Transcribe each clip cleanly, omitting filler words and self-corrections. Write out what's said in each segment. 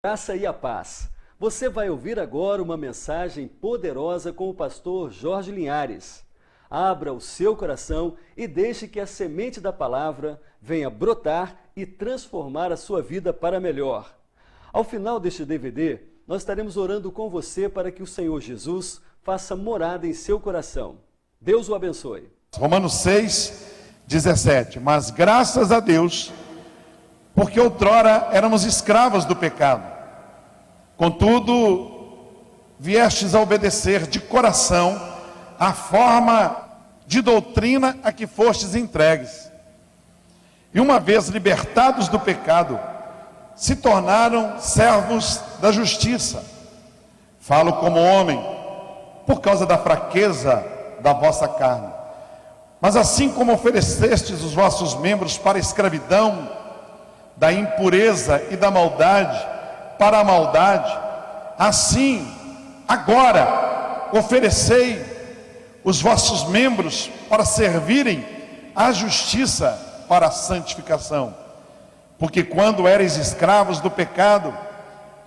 Graça e a paz. Você vai ouvir agora uma mensagem poderosa com o pastor Jorge Linhares. Abra o seu coração e deixe que a semente da palavra venha brotar e transformar a sua vida para melhor. Ao final deste DVD, nós estaremos orando com você para que o Senhor Jesus faça morada em seu coração. Deus o abençoe. Romanos 6:17. Mas graças a Deus, porque outrora éramos escravos do pecado. Contudo, viestes a obedecer de coração a forma de doutrina a que fostes entregues. E uma vez libertados do pecado, se tornaram servos da justiça. Falo como homem, por causa da fraqueza da vossa carne. Mas assim como oferecestes os vossos membros para a escravidão, da impureza e da maldade, para a maldade, assim, agora, oferecei os vossos membros para servirem à justiça, para a santificação. Porque quando erais escravos do pecado,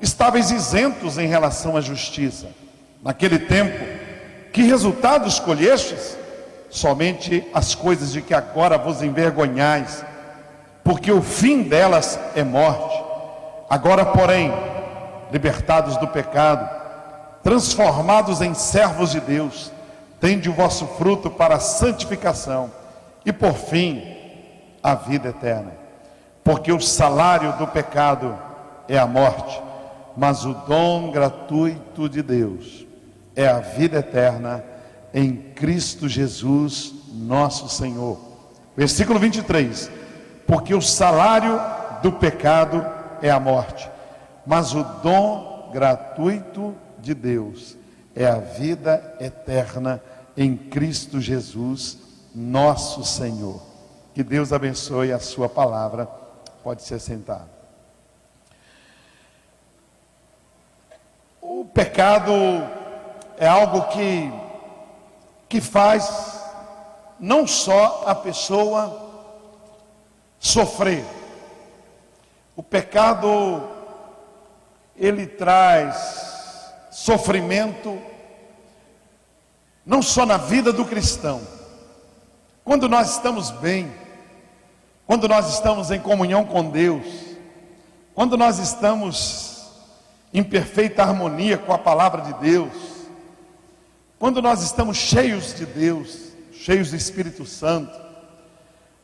estáveis isentos em relação à justiça. Naquele tempo, que resultado escolhestes? Somente as coisas de que agora vos envergonhais, porque o fim delas é morte. Agora, porém, libertados do pecado, transformados em servos de Deus, tende o vosso fruto para a santificação e, por fim, a vida eterna. Porque o salário do pecado é a morte, mas o dom gratuito de Deus é a vida eterna em Cristo Jesus, nosso Senhor. Versículo 23. Porque o salário do pecado é a morte, mas o dom gratuito de Deus é a vida eterna em Cristo Jesus, nosso Senhor. Que Deus abençoe a sua palavra. Pode se assentar. O pecado é algo que faz não só a pessoa sofrer. O pecado, ele traz sofrimento, não só na vida do cristão. Quando nós estamos bem, quando nós estamos em comunhão com Deus, quando nós estamos em perfeita harmonia com a palavra de Deus, quando nós estamos cheios de Deus, cheios do Espírito Santo,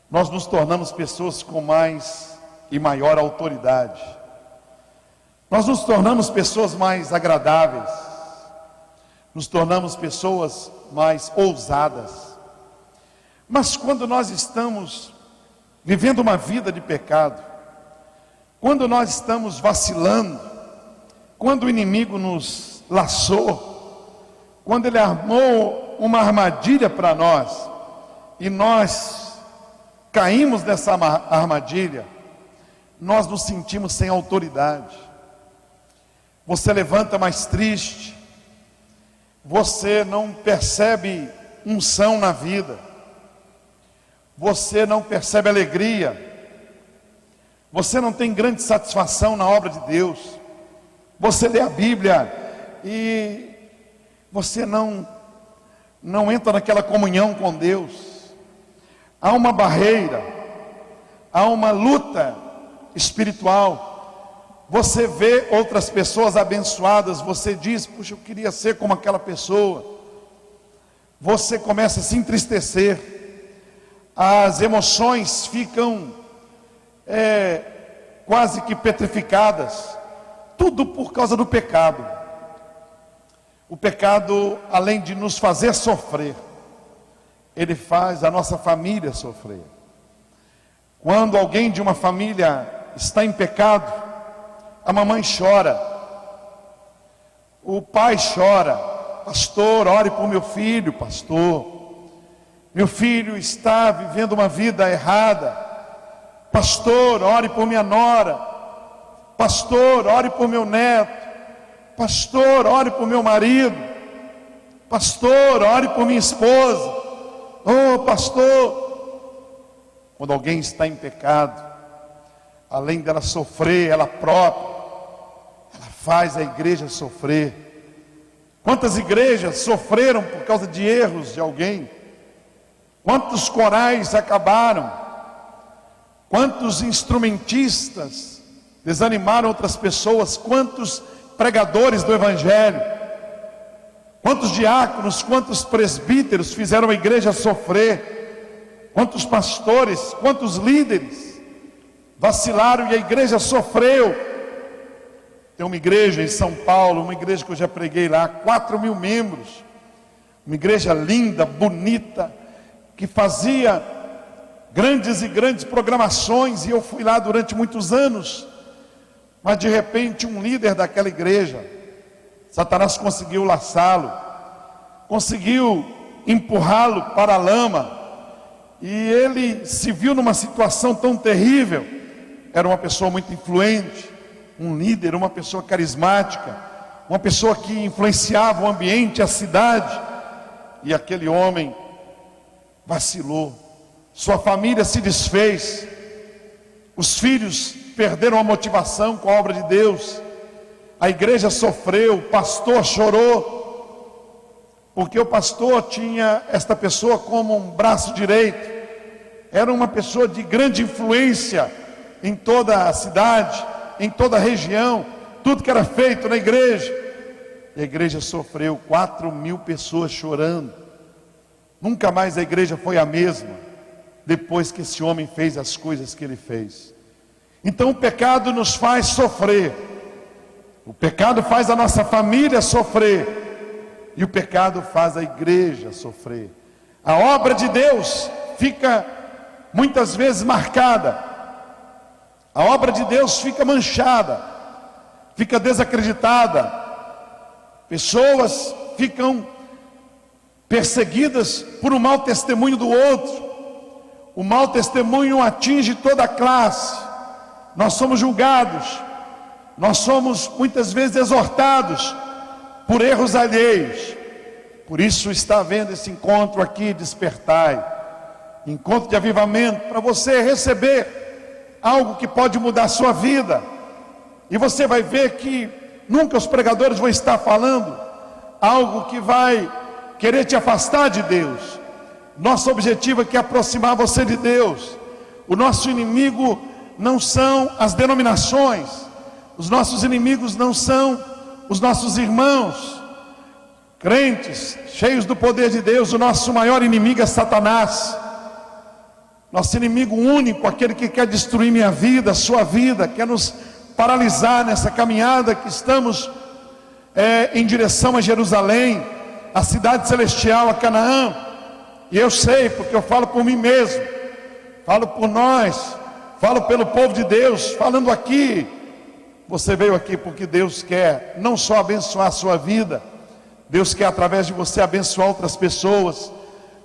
nós nos tornamos pessoas com mais e maior autoridade. Nós nos tornamos pessoas mais agradáveis, nos tornamos pessoas mais ousadas. Mas quando nós estamos vivendo uma vida de pecado, quando nós estamos vacilando, quando o inimigo nos laçou, quando ele armou uma armadilha para nós, e nós caímos nessa armadilha, nós nos sentimos sem autoridade. Você levanta mais triste, você não percebe unção na vida, você não percebe alegria, você não tem grande satisfação na obra de Deus. Você lê a Bíblia e você não entra naquela comunhão com Deus. Há uma barreira, há uma luta espiritual. Você vê outras pessoas abençoadas, você diz: puxa, eu queria ser como aquela pessoa. Você começa a se entristecer, as emoções ficam quase que petrificadas, tudo por causa do pecado. O pecado, além de nos fazer sofrer, ele faz a nossa família sofrer. Quando alguém de uma família está em pecado, a mamãe chora, o pai chora: pastor, ore por meu filho, pastor. Meu filho está vivendo uma vida errada. Pastor, ore por minha nora. Pastor, ore por meu neto. Pastor, ore por meu marido. Pastor, ore por minha esposa. Oh, pastor. Quando alguém está em pecado, além dela sofrer ela própria, faz a igreja sofrer. Quantas igrejas sofreram por causa de erros de alguém? Quantos corais acabaram? Quantos instrumentistas desanimaram outras pessoas? Quantos pregadores do Evangelho? Quantos diáconos, quantos presbíteros fizeram a igreja sofrer? Quantos pastores, quantos líderes vacilaram e a igreja sofreu? Tem uma igreja em São Paulo, uma igreja que eu já preguei lá, 4.000 membros, uma igreja linda, bonita, que fazia grandes e grandes programações, e eu fui lá durante muitos anos, mas de repente um líder daquela igreja, Satanás conseguiu laçá-lo, conseguiu empurrá-lo para a lama, e ele se viu numa situação tão terrível. Era uma pessoa muito influente, um líder, uma pessoa carismática, uma pessoa que influenciava o ambiente, a cidade, e aquele homem vacilou, sua família se desfez, os filhos perderam a motivação com a obra de Deus, a igreja sofreu, o pastor chorou, porque o pastor tinha esta pessoa como um braço direito, era uma pessoa de grande influência em toda a cidade, em toda a região, tudo que era feito na igreja, e a igreja sofreu, 4.000 pessoas chorando. Nunca mais a igreja foi a mesma, depois que esse homem fez as coisas que ele fez. Então o pecado nos faz sofrer, o pecado faz a nossa família sofrer, e o pecado faz a igreja sofrer. A obra de Deus fica muitas vezes marcada, a obra de Deus fica manchada, fica desacreditada, pessoas ficam perseguidas por um mau testemunho do outro. O mau testemunho atinge toda a classe. Nós somos julgados, nós somos muitas vezes exortados por erros alheios. Por isso está havendo esse encontro aqui, Despertai, encontro de avivamento, para você receber algo que pode mudar a sua vida. E você vai ver que nunca os pregadores vão estar falando algo que vai querer te afastar de Deus. Nosso objetivo é aproximar você de Deus. O nosso inimigo não são as denominações, os nossos inimigos não são os nossos irmãos crentes, cheios do poder de Deus. O nosso maior inimigo é Satanás, nosso inimigo único, aquele que quer destruir minha vida, sua vida, quer nos paralisar nessa caminhada que estamos em direção a Jerusalém, a cidade celestial, a Canaã. E eu sei, porque eu falo por mim mesmo, falo por nós, falo pelo povo de Deus, falando aqui. Você veio aqui porque Deus quer não só abençoar a sua vida, Deus quer através de você abençoar outras pessoas.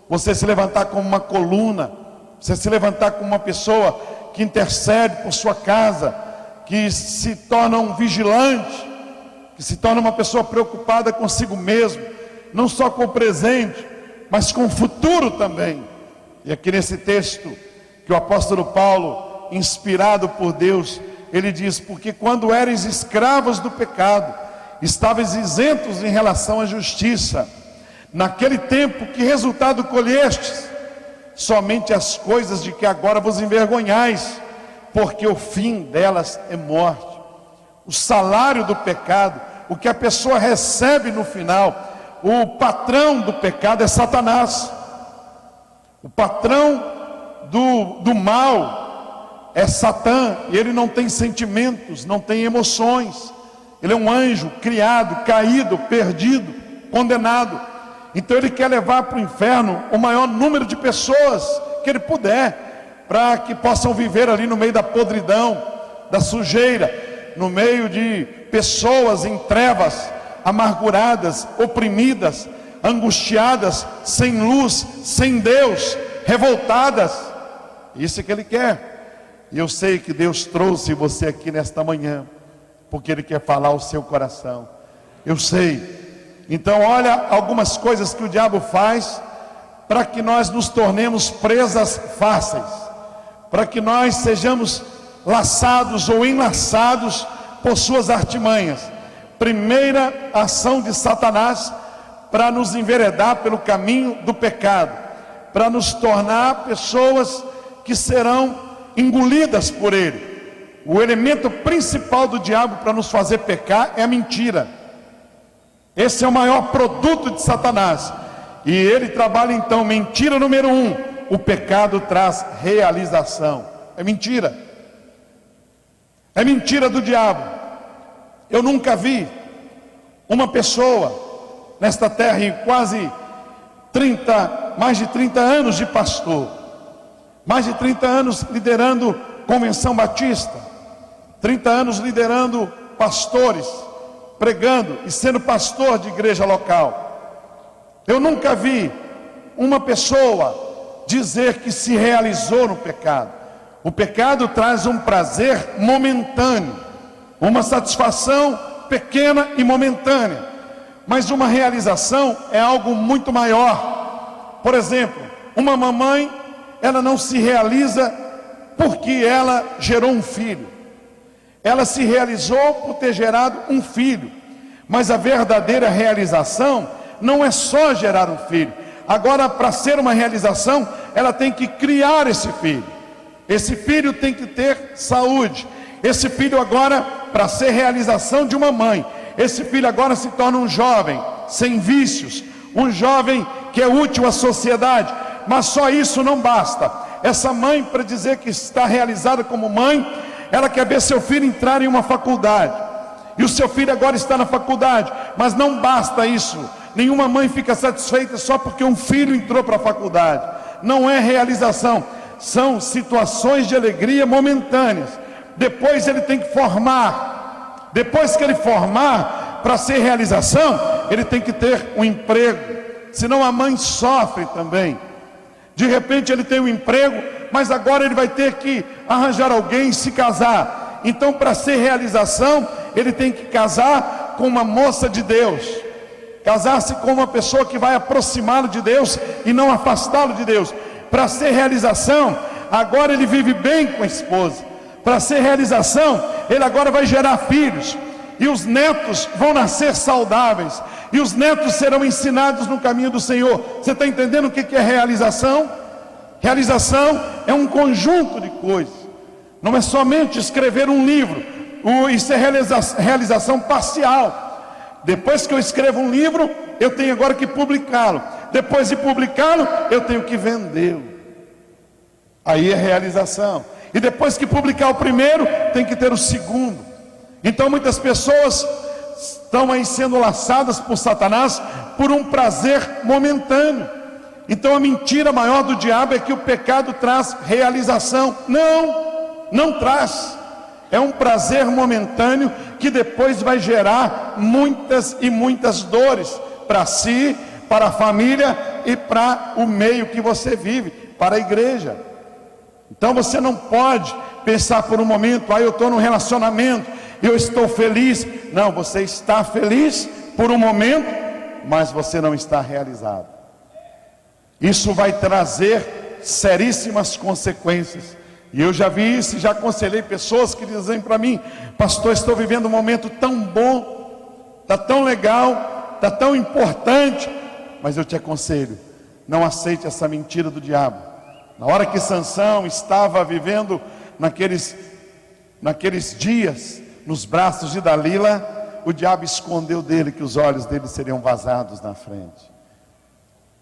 Você se levantar como uma coluna, você se levantar como uma pessoa que intercede por sua casa, que se torna um vigilante, que se torna uma pessoa preocupada consigo mesmo, não só com o presente, mas com o futuro também. E aqui nesse texto que o apóstolo Paulo, inspirado por Deus, ele diz: porque quando eres escravos do pecado, estavas isentos em relação à justiça. Naquele tempo, que resultado colhestes? Somente as coisas de que agora vos envergonhais, porque o fim delas é morte. O salário do pecado, o que a pessoa recebe no final, o patrão do pecado é Satanás. O patrão do mal é Satã, e ele não tem sentimentos, não tem emoções. Ele é um anjo criado, caído, perdido, condenado. Então ele quer levar para o inferno o maior número de pessoas que ele puder, para que possam viver ali no meio da podridão, da sujeira, no meio de pessoas em trevas, amarguradas, oprimidas, angustiadas, sem luz, sem Deus, revoltadas. Isso é que ele quer. E eu sei que Deus trouxe você aqui nesta manhã, porque Ele quer falar ao seu coração. Eu sei. Então olha algumas coisas que o diabo faz para que nós nos tornemos presas fáceis, para que nós sejamos laçados ou enlaçados por suas artimanhas. primeira ação de Satanás para nos enveredar pelo caminho do pecado, para nos tornar pessoas que serão engolidas por ele. O elemento principal do diabo para nos fazer pecar é a mentira. Esse é o maior produto de Satanás. E ele trabalha então, mentira número 1, o pecado traz realização. É mentira. É mentira do diabo. Eu nunca vi uma pessoa nesta terra em quase mais de 30 anos de pastor, mais de 30 anos liderando convenção batista, 30 anos liderando pastores, pregando e sendo pastor de igreja local. Eu nunca vi uma pessoa dizer que se realizou no pecado. O pecado traz um prazer momentâneo, uma satisfação pequena e momentânea, mas uma realização é algo muito maior. Por exemplo, uma mamãe, ela não se realiza porque ela gerou um filho. Ela se realizou por ter gerado um filho, mas a verdadeira realização não é só gerar um filho. Agora, para ser uma realização, ela tem que criar esse filho. Esse filho tem que ter saúde. Esse filho agora, para ser realização de uma mãe, esse filho agora se torna um jovem sem vícios, um jovem que é útil à sociedade. Mas só isso não basta. Essa mãe, para dizer que está realizada como mãe, ela quer ver seu filho entrar em uma faculdade. E o seu filho agora está na faculdade. Mas não basta isso. Nenhuma mãe fica satisfeita só porque um filho entrou para a faculdade. Não é realização. São situações de alegria momentâneas. Depois ele tem que formar. Depois que ele formar, para ser realização, ele tem que ter um emprego. Senão a mãe sofre também. De repente ele tem um emprego, mas agora ele vai ter que arranjar alguém e se casar. Então, para ser realização, ele tem que casar com uma moça de Deus, casar-se com uma pessoa que vai aproximá-lo de Deus e não afastá-lo de Deus. Para ser realização, agora ele vive bem com a esposa. Para ser realização, ele agora vai gerar filhos, e os netos vão nascer saudáveis, e os netos serão ensinados no caminho do Senhor. Você está entendendo o que é realização? Realização é um conjunto de coisas. Não é somente escrever um livro. Isso é realização parcial. Depois que eu escrevo um livro, eu tenho agora que publicá-lo. Depois de publicá-lo, eu tenho que vendê-lo. Aí é realização. E depois que publicar o primeiro, tem que ter o segundo. Então muitas pessoas estão aí sendo laçadas por Satanás por um prazer momentâneo. Então a mentira maior do diabo é que o pecado traz realização. Não traz. É um prazer momentâneo que depois vai gerar muitas e muitas dores para si, para a família e para o meio que você vive, para a igreja. Então você não pode pensar por um momento, eu estou num relacionamento, eu estou feliz. Não, você está feliz por um momento, mas você não está realizado. Isso vai trazer seríssimas consequências. E eu já vi isso, já aconselhei pessoas que dizem para mim: pastor, estou vivendo um momento tão bom, está tão legal, está tão importante, mas eu te aconselho, não aceite essa mentira do diabo. Na hora que Sansão estava vivendo naqueles dias, nos braços de Dalila, o diabo escondeu dele que os olhos dele seriam vazados na frente.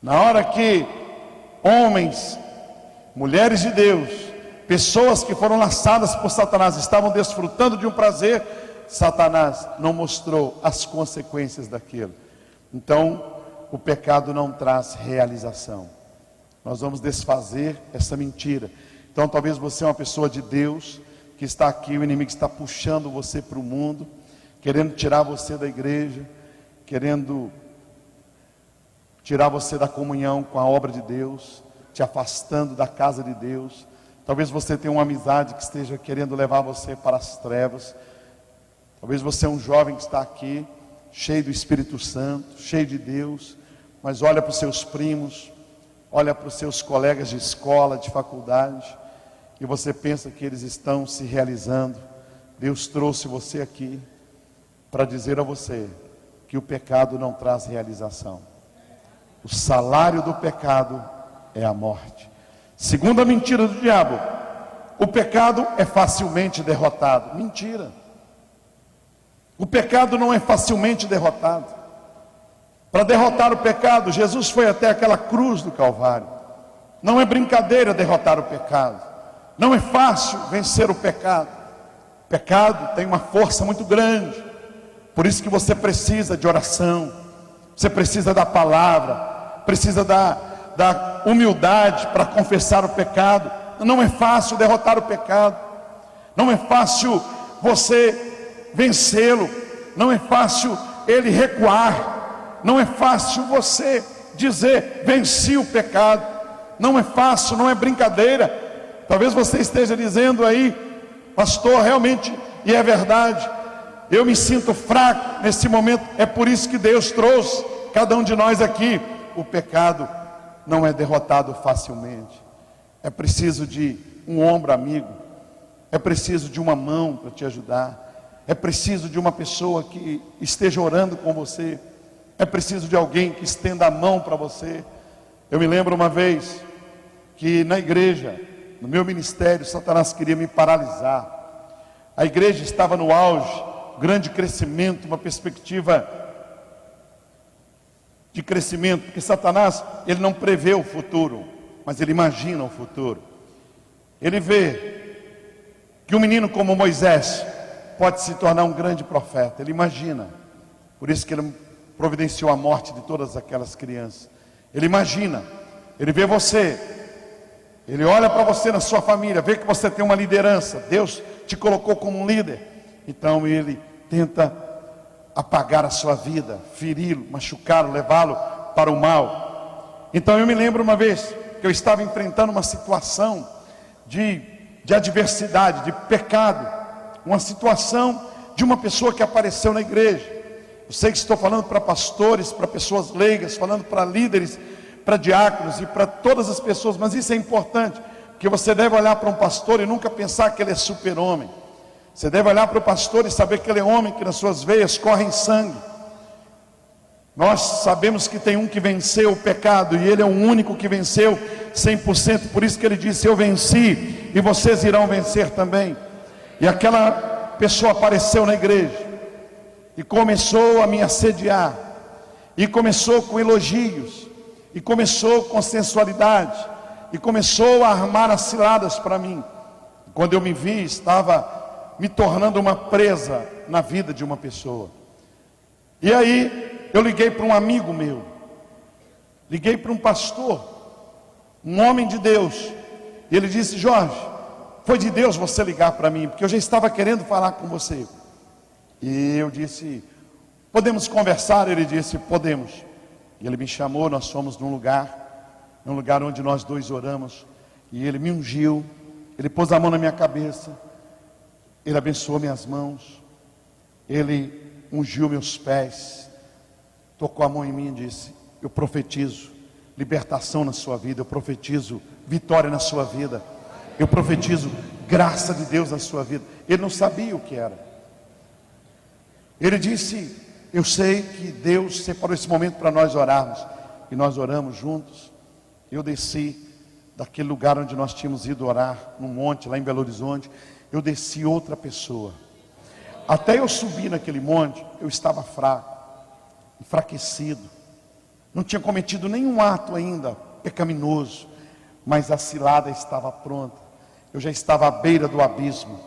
Na hora que homens, mulheres de Deus, pessoas que foram laçadas por Satanás, estavam desfrutando de um prazer, Satanás não mostrou as consequências daquilo. Então, o pecado não traz realização. Nós vamos desfazer essa mentira. Então talvez você é uma pessoa de Deus, que está aqui, o inimigo está puxando você para o mundo, querendo tirar você da igreja, querendo tirar você da comunhão com a obra de Deus, te afastando da casa de Deus. Talvez você tenha uma amizade que esteja querendo levar você para as trevas. Talvez você é um jovem que está aqui, cheio do Espírito Santo, cheio de Deus, mas olha para os seus primos, olha para os seus colegas de escola, de faculdade, e você pensa que eles estão se realizando. Deus trouxe você aqui para dizer a você que o pecado não traz realização. O salário do pecado é a morte. Segunda mentira do diabo: o pecado é facilmente derrotado. Mentira. O pecado não é facilmente derrotado. Para derrotar o pecado, Jesus foi até aquela cruz do Calvário. Não é brincadeira derrotar o pecado. Não é fácil vencer o pecado. O pecado tem uma força muito grande. Por isso que você precisa de oração. Você precisa da palavra. Precisa da humildade para confessar o pecado. Não é fácil derrotar o pecado. Não é fácil você vencê-lo. Não é fácil ele recuar. Não é fácil você dizer: venci o pecado. Não é fácil, não é brincadeira. Talvez você esteja dizendo aí: pastor, realmente, e é verdade, eu me sinto fraco nesse momento. É por isso que Deus trouxe cada um de nós aqui. O pecado não é derrotado facilmente. É preciso de um ombro amigo. É preciso de uma mão para te ajudar. É preciso de uma pessoa que esteja orando com você. É preciso de alguém que estenda a mão para você. Eu me lembro uma vez que na igreja, no meu ministério, Satanás queria me paralisar. A igreja estava no auge, grande crescimento, uma perspectiva de crescimento, porque Satanás, ele não prevê o futuro, mas ele imagina o futuro. Ele vê que um menino como Moisés pode se tornar um grande profeta. Ele imagina. Por isso que ele providenciou a morte de todas aquelas crianças. Ele imagina. Ele vê você. Ele olha para você na sua família, vê que você tem uma liderança. Deus te colocou como um líder. Então ele tenta apagar a sua vida, feri-lo, machucá-lo, levá-lo para o mal. Então eu me lembro uma vez que eu estava enfrentando uma situação de adversidade, de pecado. Uma situação de uma pessoa que apareceu na igreja. Eu sei que estou falando para pastores, para pessoas leigas, falando para líderes, para diáconos e para todas as pessoas, mas isso é importante, porque você deve olhar para um pastor e nunca pensar que ele é super-homem. Você deve olhar para o pastor e saber que ele é homem, que nas suas veias corre sangue. Nós sabemos que tem um que venceu o pecado, e ele é o único que venceu 100%, por isso que ele disse: eu venci, e vocês irão vencer também. E aquela pessoa apareceu na igreja, e começou a me assediar, e começou com elogios, e começou com sensualidade, e começou a armar as ciladas para mim. Quando eu me vi, estava me tornando uma presa na vida de uma pessoa. E aí eu liguei para um amigo meu, liguei para um pastor, um homem de Deus, e ele disse: Jorge, foi de Deus você ligar para mim, porque eu já estava querendo falar com você. E eu disse: podemos conversar? Ele disse: podemos. E ele me chamou, nós fomos num lugar onde nós dois oramos, e ele me ungiu, ele pôs a mão na minha cabeça, ele abençoou minhas mãos, ele ungiu meus pés, tocou a mão em mim e disse: eu profetizo libertação na sua vida, eu profetizo vitória na sua vida, eu profetizo graça de Deus na sua vida. Ele não sabia o que era. Ele disse: eu sei que Deus separou esse momento para nós orarmos. E nós oramos juntos. Eu desci daquele lugar onde nós tínhamos ido orar, num monte lá em Belo Horizonte. Eu desci outra pessoa. Até eu subir naquele monte, eu estava fraco, enfraquecido. Não tinha cometido nenhum ato ainda pecaminoso, mas a cilada estava pronta. Eu já estava à beira do abismo.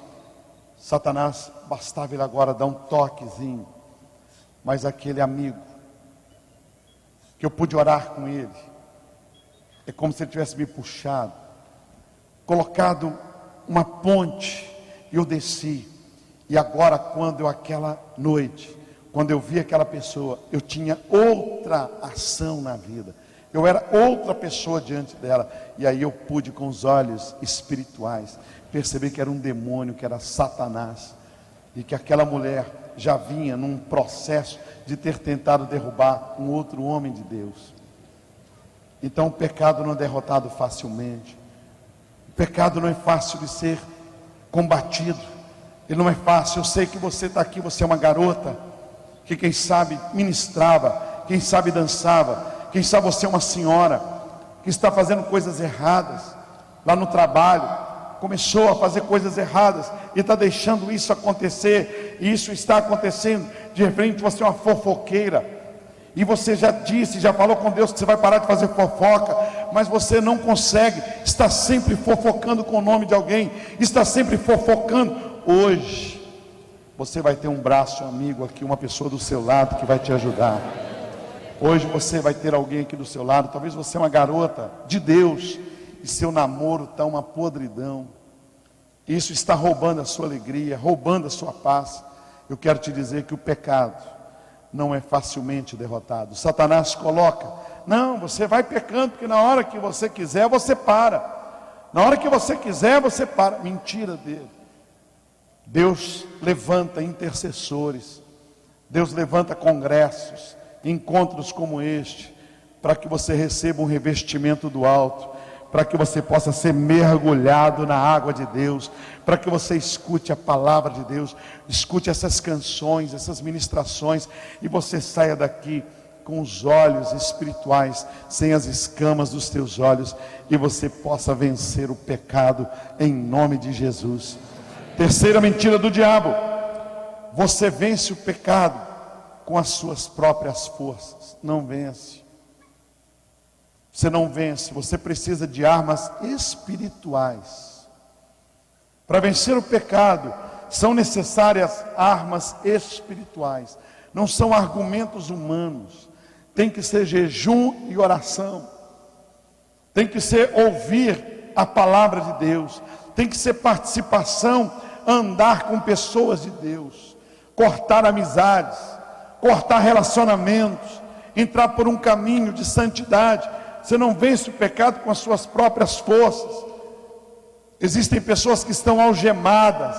Satanás, bastava ele agora dar um toquezinho. Mas aquele amigo, que eu pude orar com ele, é como se ele tivesse me puxado, colocado uma ponte, e eu desci. E agora, aquela noite, quando eu vi aquela pessoa, eu tinha outra ação na vida. Eu era outra pessoa diante dela. E aí eu pude, com os olhos espirituais, perceber que era um demônio, que era Satanás. E que aquela mulher já vinha num processo de ter tentado derrubar um outro homem de Deus. Então o pecado não é derrotado facilmente. O pecado não é fácil de ser combatido. Ele não é fácil. Eu sei que você está aqui, você é uma garota, que quem sabe ministrava, quem sabe dançava, quem sabe você é uma senhora que está fazendo coisas erradas lá no trabalho, começou a fazer coisas erradas e está deixando isso acontecer, e isso está acontecendo. De repente você é uma fofoqueira, e você já disse, já falou com Deus que você vai parar de fazer fofoca, mas você não consegue, está sempre fofocando com o nome de alguém, está sempre fofocando. Hoje você vai ter um braço amigo aqui, uma pessoa do seu lado que vai te ajudar. Hoje você vai ter alguém aqui do seu lado. Talvez você é uma garota de Deus e seu namoro está uma podridão. Isso está roubando a sua alegria, roubando a sua paz. Eu quero te dizer que o pecado não é facilmente derrotado. Satanás coloca: não, você vai pecando, porque na hora que você quiser, você para. Na hora que você quiser, você para. Mentira dele. Deus levanta intercessores, Deus levanta congressos, encontros como este, para que você receba um revestimento do alto, para que você possa ser mergulhado na água de Deus, para que você escute a palavra de Deus, escute essas canções, essas ministrações, e você saia daqui com os olhos espirituais, sem as escamas dos teus olhos, e você possa vencer o pecado em nome de Jesus. Terceira mentira do diabo: você vence o pecado com as suas próprias forças. Não vence. Você não vence, você precisa de armas espirituais. Para vencer o pecado, são necessárias armas espirituais. Não são argumentos humanos. Tem que ser jejum e oração. Tem que ser ouvir a palavra de Deus. Tem que ser participação, andar com pessoas de Deus, cortar amizades, cortar relacionamentos, entrar por um caminho de santidade. Você não vence o pecado com as suas próprias forças. Existem pessoas que estão algemadas,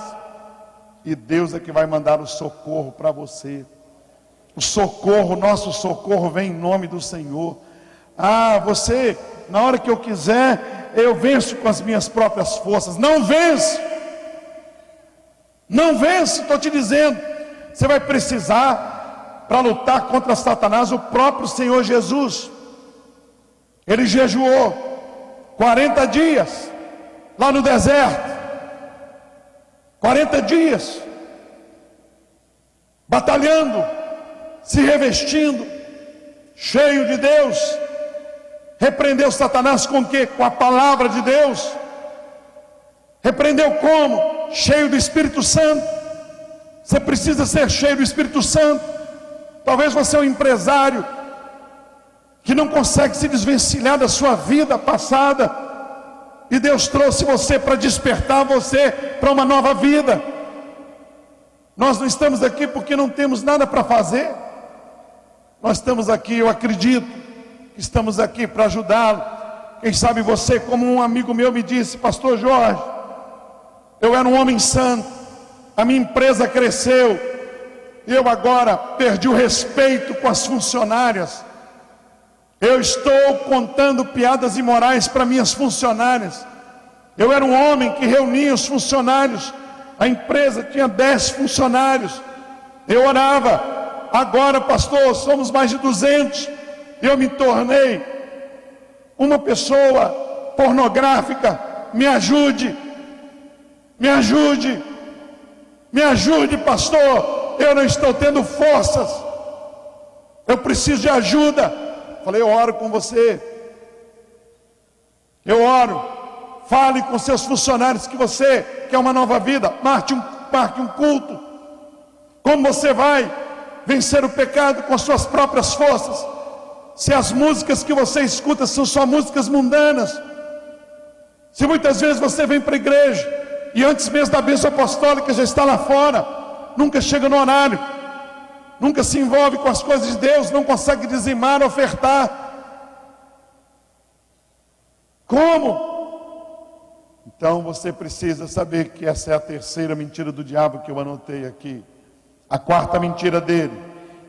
e Deus é que vai mandar o socorro para você. O socorro, nosso socorro vem em nome do Senhor. Você, na hora que eu quiser, eu venço com as minhas próprias forças. Não vence. Não vence, estou te dizendo. Você vai precisar, para lutar contra Satanás, o próprio Senhor Jesus. Ele jejuou 40 dias lá no deserto. 40 dias batalhando, se revestindo, cheio de Deus. Repreendeu Satanás com o quê? Com a palavra de Deus. Repreendeu como? Cheio do Espírito Santo. Você precisa ser cheio do Espírito Santo. Talvez você é um empresário que não consegue se desvencilhar da sua vida passada, e Deus trouxe você para despertar você para uma nova vida. Nós não estamos aqui porque não temos nada para fazer. Nós estamos aqui, eu acredito que estamos aqui para ajudá-lo. Quem sabe você, como um amigo meu me disse: pastor Jorge, eu era um homem santo, a minha empresa cresceu, e eu agora perdi o respeito com as funcionárias. Eu estou contando piadas imorais para minhas funcionárias. Eu era um homem que reunia os funcionários, a empresa tinha 10 funcionários, eu orava. Agora, pastor, somos mais de 200, eu me tornei uma pessoa pornográfica. Me ajude, me ajude, me ajude, pastor, eu não estou tendo forças, eu preciso de ajuda. Falei: eu oro com você, eu oro. Fale com seus funcionários que você quer uma nova vida. Marque um culto. Como você vai vencer o pecado com as suas próprias forças, se as músicas que você escuta são só músicas mundanas? Se muitas vezes você vem para a igreja e antes mesmo da bênção apostólica já está lá fora, nunca chega no horário, nunca se envolve com as coisas de Deus, não consegue dizimar, ofertar. Como? Então você precisa saber que essa é a terceira mentira do diabo que eu anotei aqui. A quarta mentira dele: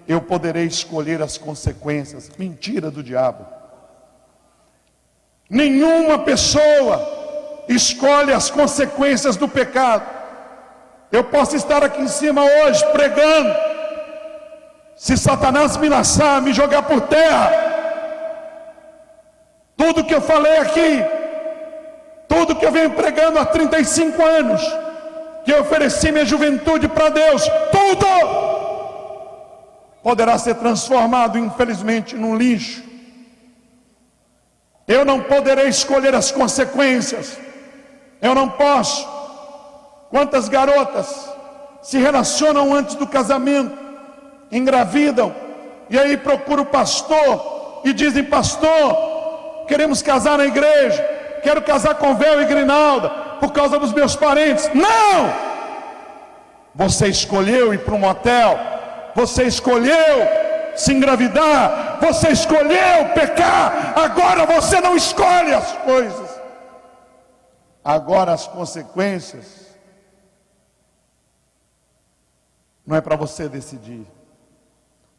eu poderei escolher as consequências. Mentira do diabo. Nenhuma pessoa escolhe as consequências do pecado. Eu posso estar aqui em cima hoje pregando, Se Satanás me laçar, me jogar por terra, tudo que eu falei aqui, tudo que eu venho pregando há 35 anos, que eu ofereci minha juventude para Deus, tudo poderá ser transformado, infelizmente, num lixo. Eu não poderei escolher as consequências. Eu não posso. Quantas garotas se relacionam antes do casamento, engravidam, e aí procuram o pastor e dizem: pastor, queremos casar na igreja, quero casar com véu e grinalda, por causa dos meus parentes. Não! Você escolheu ir para um motel, você escolheu se engravidar, você escolheu pecar, agora você não escolhe as coisas. Agora as consequências não é para você decidir.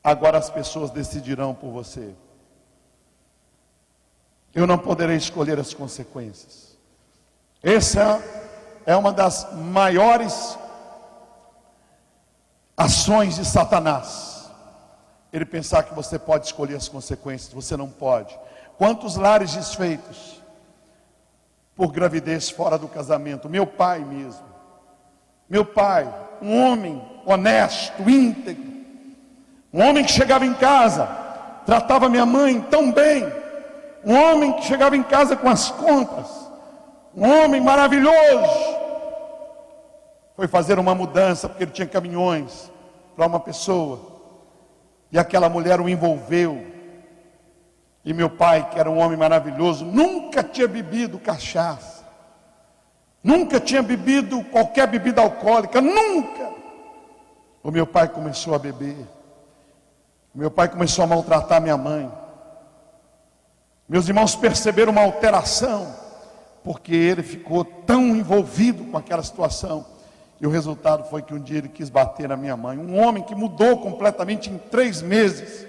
Agora as pessoas decidirão por você. Eu não poderei escolher as consequências. Essa é uma das maiores ações de Satanás. Ele pensar que você pode escolher as consequências. Você não pode. Quantos lares desfeitos por gravidez fora do casamento? Meu pai mesmo. Meu pai, um homem honesto, íntegro, um homem que chegava em casa, tratava minha mãe tão bem, um homem que chegava em casa com as compras, um homem maravilhoso, foi fazer uma mudança, porque ele tinha caminhões para uma pessoa, e aquela mulher o envolveu, e meu pai, que era um homem maravilhoso, nunca tinha bebido cachaça, nunca tinha bebido qualquer bebida alcoólica, nunca. O meu pai começou a beber, meu pai começou a maltratar minha mãe. Meus irmãos perceberam uma alteração, porque ele ficou tão envolvido com aquela situação. E o resultado foi que um dia ele quis bater na minha mãe. Um homem que mudou completamente em 3 meses.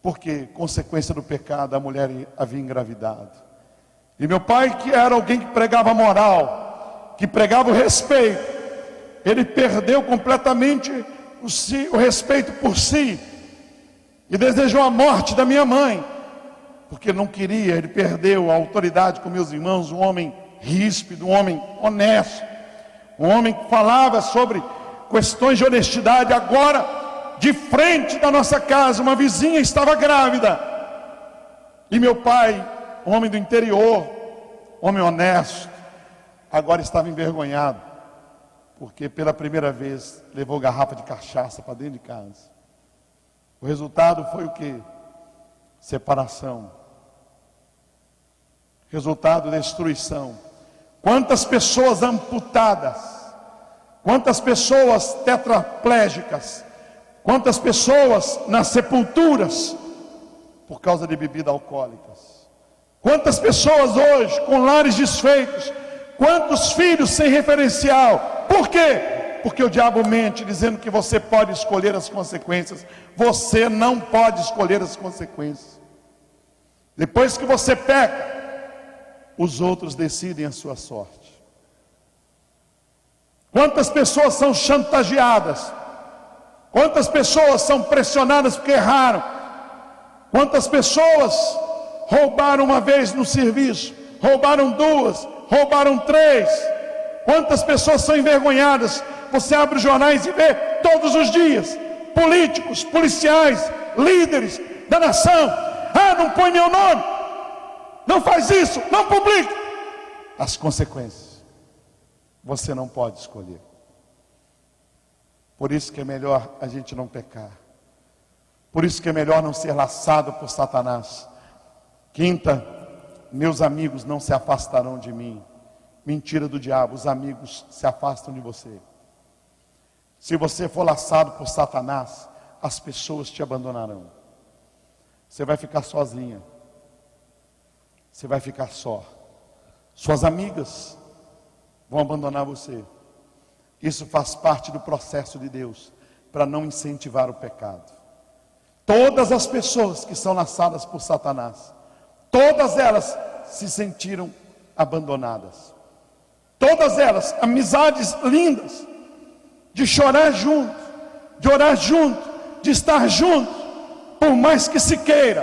Porque, consequência do pecado, a mulher havia engravidado. E meu pai, que era alguém que pregava moral, que pregava o respeito, ele perdeu completamente o respeito por si. E desejou a morte da minha mãe. Porque não queria, ele perdeu a autoridade com meus irmãos. Um homem ríspido, um homem honesto, um homem que falava sobre questões de honestidade. Agora, de frente da nossa casa, uma vizinha estava grávida, e meu pai, um homem do interior, homem honesto, agora estava envergonhado, porque pela primeira vez levou garrafa de cachaça para dentro de casa. O resultado foi o quê? Separação. Resultado, destruição. Quantas pessoas amputadas, quantas pessoas tetraplégicas, quantas pessoas nas sepulturas por causa de bebidas alcoólicas. Quantas pessoas hoje com lares desfeitos, quantos filhos sem referencial. Por quê? Porque o diabo mente dizendo que você pode escolher as consequências. Você não pode escolher as consequências. Depois que você peca, os outros decidem a sua sorte. Quantas pessoas são chantageadas? Quantas pessoas são pressionadas porque erraram? Quantas pessoas roubaram uma vez no serviço, roubaram 2, roubaram 3? Quantas pessoas são envergonhadas? Você abre os jornais e vê todos os dias políticos, policiais, líderes da nação: ah, não põe meu nome, não faz isso, não publique. As consequências você não pode escolher. Por isso que é melhor a gente não pecar. Por isso que é melhor não ser laçado por Satanás. Quinta, meus amigos não se afastarão de mim. Mentira do diabo, os amigos se afastam de você. Se você for laçado por Satanás, as pessoas te abandonarão. Você vai ficar sozinha. Você vai ficar só. Suas amigas vão abandonar você. Isso faz parte do processo de Deus, para não incentivar o pecado. Todas as pessoas que são laçadas por Satanás, todas elas se sentiram abandonadas. Todas elas, amizades lindas, de chorar junto, de orar junto, de estar juntos, por mais que se queira,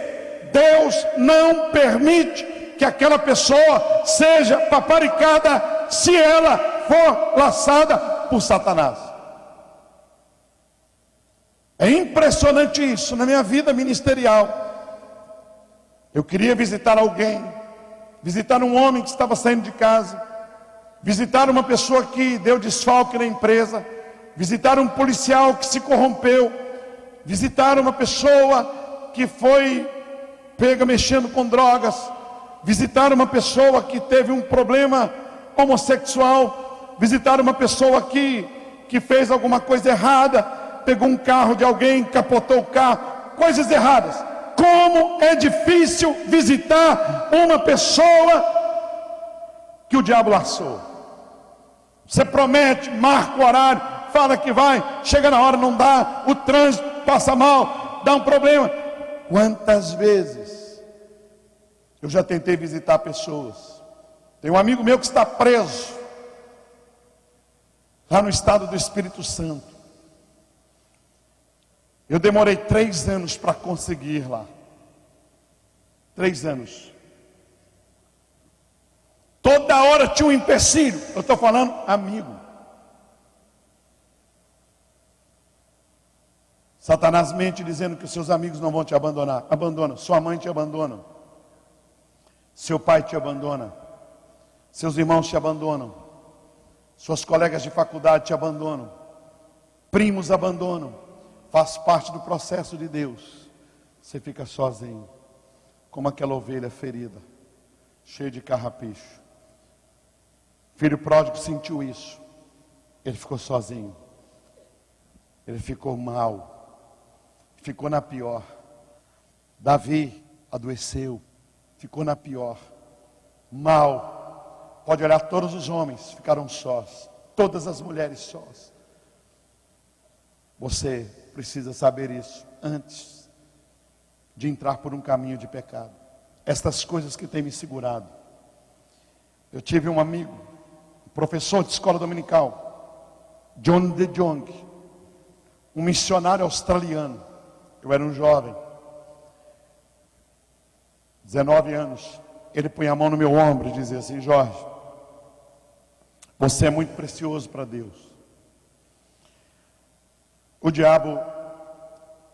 Deus não permite que aquela pessoa seja paparicada se ela for laçada por Satanás. É impressionante isso na minha vida ministerial. Eu queria visitar alguém, visitar um homem que estava saindo de casa, visitar uma pessoa que deu desfalque na empresa, visitar um policial que se corrompeu, visitar uma pessoa que foi pega mexendo com drogas, visitar uma pessoa que teve um problema homossexual, visitar uma pessoa que fez alguma coisa errada, pegou um carro de alguém, capotou o carro, coisas erradas. Como é difícil visitar uma pessoa que o diabo laçou. Você promete, marca o horário, fala que vai, chega na hora, não dá, o trânsito passa mal, dá um problema. Quantas vezes eu já tentei visitar pessoas. Tem um amigo meu que está preso lá no estado do Espírito Santo. Eu demorei 3 anos para conseguir ir lá. 3 anos. Toda hora tinha um empecilho. Eu estou falando amigo. Satanás mente dizendo que os seus amigos não vão te abandonar. Abandona. Sua mãe te abandona. Seu pai te abandona. Seus irmãos te abandonam. Suas colegas de faculdade te abandonam. Primos abandonam. Faz parte do processo de Deus. Você fica sozinho, como aquela ovelha ferida, cheia de carrapicho. Filho pródigo sentiu isso. Ele ficou sozinho. Ele ficou mal. Ficou na pior. Davi adoeceu. Ficou na pior. Mal. Pode olhar, todos os homens ficaram sós. Todas as mulheres sós. Você precisa saber isso antes de entrar por um caminho de pecado. Estas coisas que têm me segurado. Eu tive um amigo, um professor de escola dominical, John De Jong, um missionário australiano. Eu era um jovem, 19 anos. Ele punha a mão no meu ombro e dizia assim: Jorge, você é muito precioso para Deus. O diabo,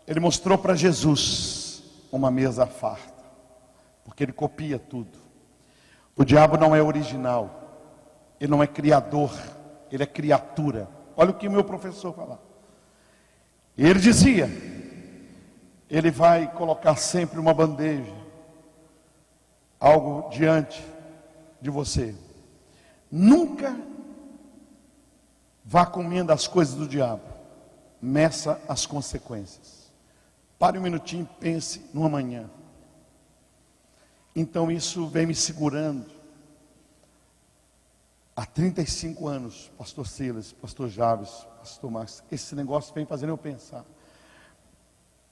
ele mostrou para Jesus uma mesa farta, porque ele copia tudo. O diabo não é original, ele não é criador, ele é criatura. Olha o que meu professor falava. Ele dizia, ele vai colocar sempre uma bandeja, algo diante de você. Nunca vá comendo as coisas do diabo. Meça as consequências. Pare um minutinho e pense no amanhã. Então isso vem me segurando há 35 anos, pastor Silas, pastor Javes, pastor Marcos. Esse negócio vem fazendo eu pensar.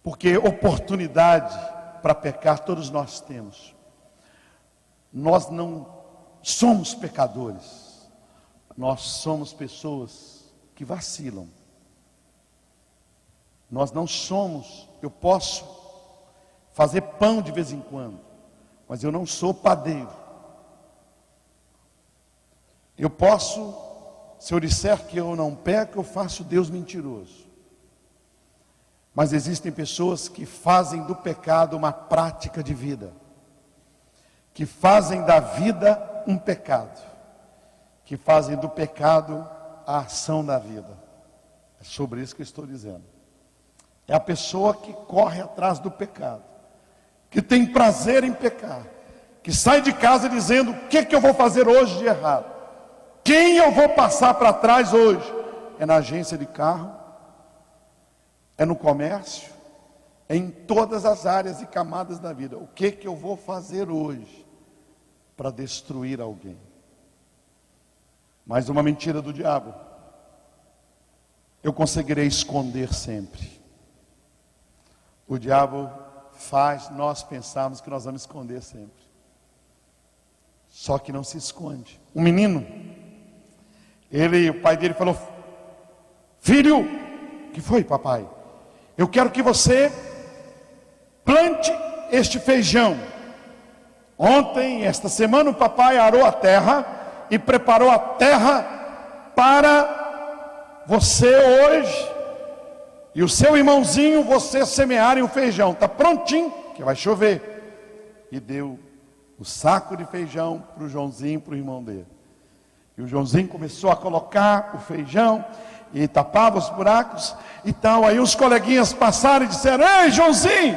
Porque oportunidade para pecar todos nós temos. Nós não somos pecadores. Nós somos pessoas que vacilam. Nós não somos, eu posso fazer pão de vez em quando, mas eu não sou padeiro. Eu posso, se eu disser que eu não peco, eu faço Deus mentiroso. Mas existem pessoas que fazem do pecado uma prática de vida, que fazem da vida um pecado, que fazem do pecado a ação da vida. É sobre isso que eu estou dizendo. É a pessoa que corre atrás do pecado, que tem prazer em pecar, que sai de casa dizendo: o que eu vou fazer hoje de errado? Quem eu vou passar para trás hoje? É na agência de carro, é no comércio, é em todas as áreas e camadas da vida. O que eu vou fazer hoje para destruir alguém? Mais uma mentira do diabo. Eu conseguirei esconder sempre. O diabo faz nós pensarmos que nós vamos esconder sempre. Só que não se esconde. Um menino, o pai dele falou: filho, que foi, papai? Eu quero que você plante este feijão. Ontem, esta semana, o papai arou a terra e preparou a terra para você hoje e o seu irmãozinho, você semearem o feijão. Está prontinho, que vai chover. E deu o saco de feijão para o Joãozinho, para o irmão dele. E o Joãozinho começou a colocar o feijão e tapava os buracos e tal. Aí os coleguinhas passaram e disseram: ei, Joãozinho,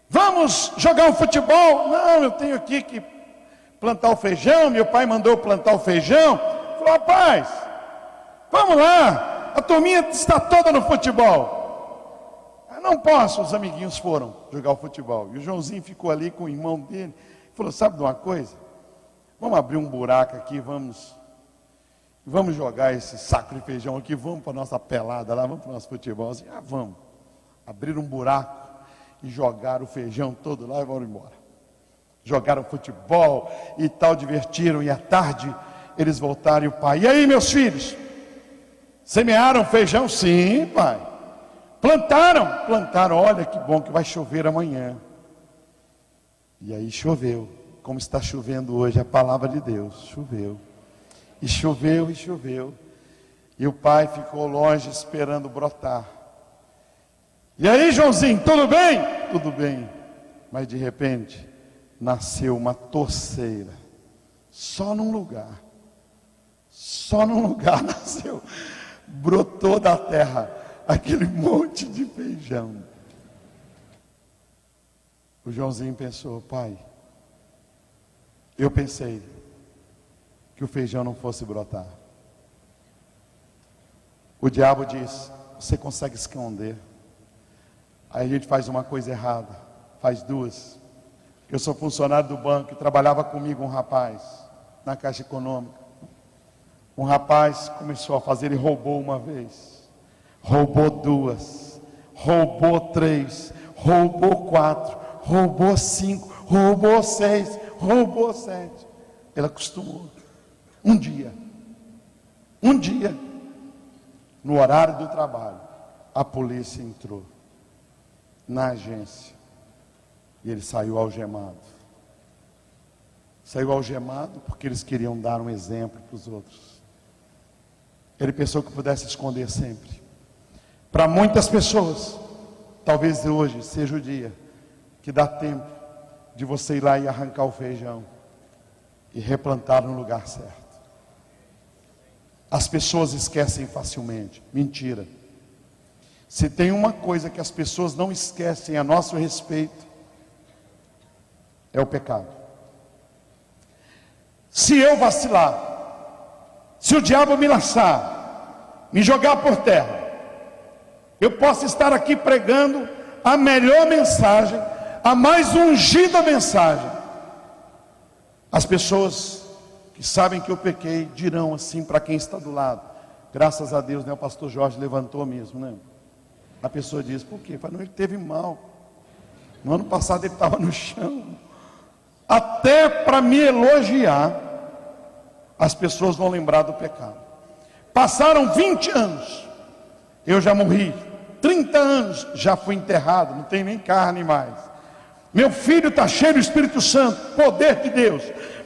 vamos jogar um futebol? Não, eu tenho aqui que plantar o feijão, meu pai mandou plantar o feijão. Falou: rapaz, vamos lá, a turminha está toda no futebol. Eu não posso. Os amiguinhos foram jogar o futebol. E o Joãozinho ficou ali com o irmão dele. Falou: sabe de uma coisa? Vamos abrir um buraco aqui, vamos jogar esse saco de feijão aqui, vamos para a nossa pelada lá, vamos para o nosso futebol. Assim, vamos. Abrir um buraco e jogaram o feijão todo lá e vão embora. Jogaram futebol e tal, divertiram. E à tarde eles voltaram e o pai: e aí, meus filhos? Semearam feijão? Sim, pai. Plantaram. Olha que bom que vai chover amanhã. E aí choveu, como está chovendo hoje a palavra de Deus. Choveu. E choveu e choveu. E o pai ficou longe esperando brotar. E aí, Joãozinho, tudo bem? Tudo bem. Mas de repente nasceu uma torceira. Só num lugar nasceu. Brotou da terra aquele monte de feijão. O Joãozinho pensou: pai, eu pensei que o feijão não fosse brotar. O diabo diz: você consegue esconder. Aí a gente faz uma coisa errada, faz duas. Eu sou funcionário do banco e trabalhava comigo um rapaz na Caixa Econômica. Um rapaz começou a fazer, ele roubou uma vez, roubou duas, roubou três, roubou quatro, roubou cinco, roubou seis, roubou sete. Ele acostumou. Um dia, no horário do trabalho, a polícia entrou na agência e ele saiu algemado. Saiu algemado porque eles queriam dar um exemplo para os outros. Ele pensou que pudesse esconder sempre. Para muitas pessoas, talvez hoje seja o dia que dá tempo de você ir lá e arrancar o feijão e replantar no lugar certo. As pessoas esquecem facilmente. Mentira. Se tem uma coisa que as pessoas não esquecem a nosso respeito, é o pecado. Se eu vacilar, se o diabo me laçar, me jogar por terra, eu posso estar aqui pregando a melhor mensagem, a mais ungida mensagem. As pessoas que sabem que eu pequei dirão assim para quem está do lado: graças a Deus, né, o pastor Jorge levantou mesmo, né? A pessoa diz: por quê? Não, ele teve mal. No ano passado ele estava no chão. Até para me elogiar, as pessoas vão lembrar do pecado. Passaram 20 anos, eu já morri. 30 anos, já fui enterrado, não tem nem carne mais. Meu filho está cheio do Espírito Santo, poder de Deus.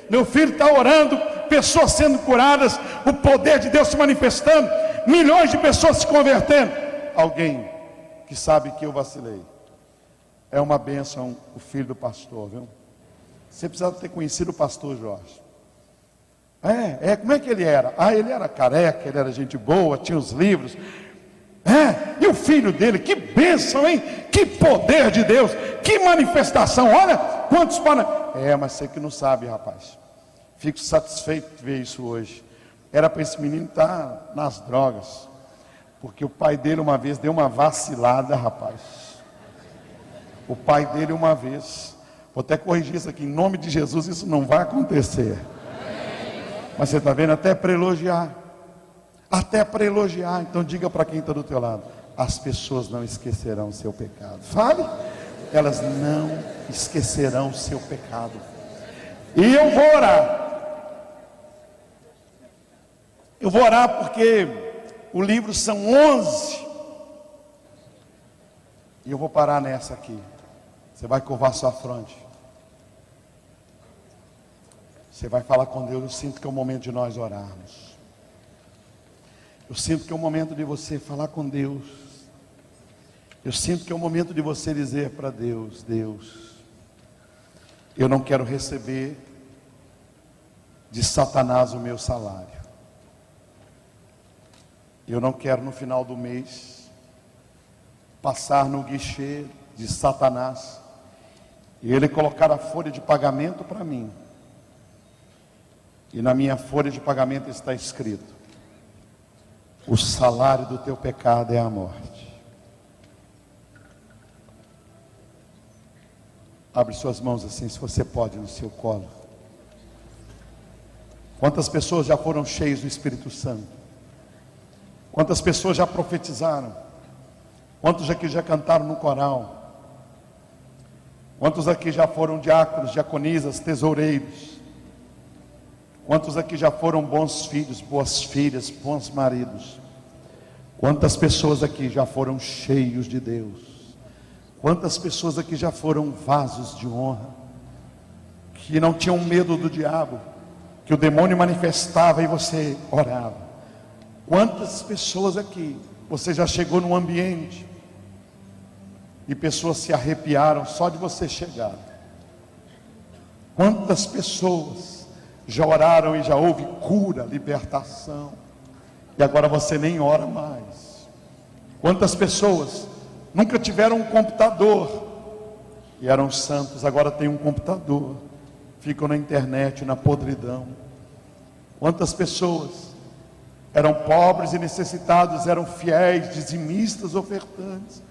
Meu filho está orando, pessoas sendo curadas, o poder de Deus se manifestando, milhões de pessoas se convertendo. Alguém que sabe que eu vacilei. É uma bênção o filho do pastor, viu? Você precisa ter conhecido o pastor Jorge. Como é que ele era? Ele era careca, ele era gente boa, tinha os livros. E o filho dele, que bênção, hein? Que poder de Deus, que manifestação. Olha quantos podem. Mas você que não sabe, rapaz. Fico satisfeito de ver isso hoje. Era para esse menino estar nas drogas, porque o pai dele uma vez deu uma vacilada, rapaz. O pai dele uma vez, vou até corrigir isso aqui, em nome de Jesus, isso não vai acontecer. Mas você está vendo, até para elogiar. Então diga para quem está do teu lado: as pessoas não esquecerão o seu pecado. Fale. Elas não esquecerão o seu pecado. E eu vou orar. Eu vou orar porque o livro são 11 E eu vou parar nessa aqui. Você vai curvar sua fronte. Você vai falar com Deus. Eu sinto que é o momento de nós orarmos. Eu sinto que é o momento de você falar com Deus. Eu sinto que é o momento de você dizer para Deus: Deus, eu não quero receber de Satanás o meu salário. Eu não quero no final do mês passar no guichê de Satanás e ele colocar a folha de pagamento para mim. E na minha folha de pagamento está escrito: o salário do teu pecado é a morte. Abre suas mãos assim, se você pode, no seu colo. Quantas pessoas já foram cheias do Espírito Santo? Quantas pessoas já profetizaram? Quantos aqui já cantaram no coral? Quantos aqui já foram diáconos, diaconisas, tesoureiros? Quantos aqui já foram bons filhos, boas filhas, bons maridos? Quantas pessoas aqui já foram cheios de Deus? Quantas pessoas aqui já foram vasos de honra, que não tinham medo do diabo, que o demônio manifestava e você orava? Quantas pessoas aqui, você já chegou num ambiente e pessoas se arrepiaram só de você chegar? Quantas pessoas já oraram e já houve cura, libertação, e agora você nem ora mais? Quantas pessoas nunca tiveram um computador e eram santos, agora tem um computador, ficam na internet, na podridão? Quantas pessoas eram pobres e necessitados, eram fiéis, dizimistas, ofertantes,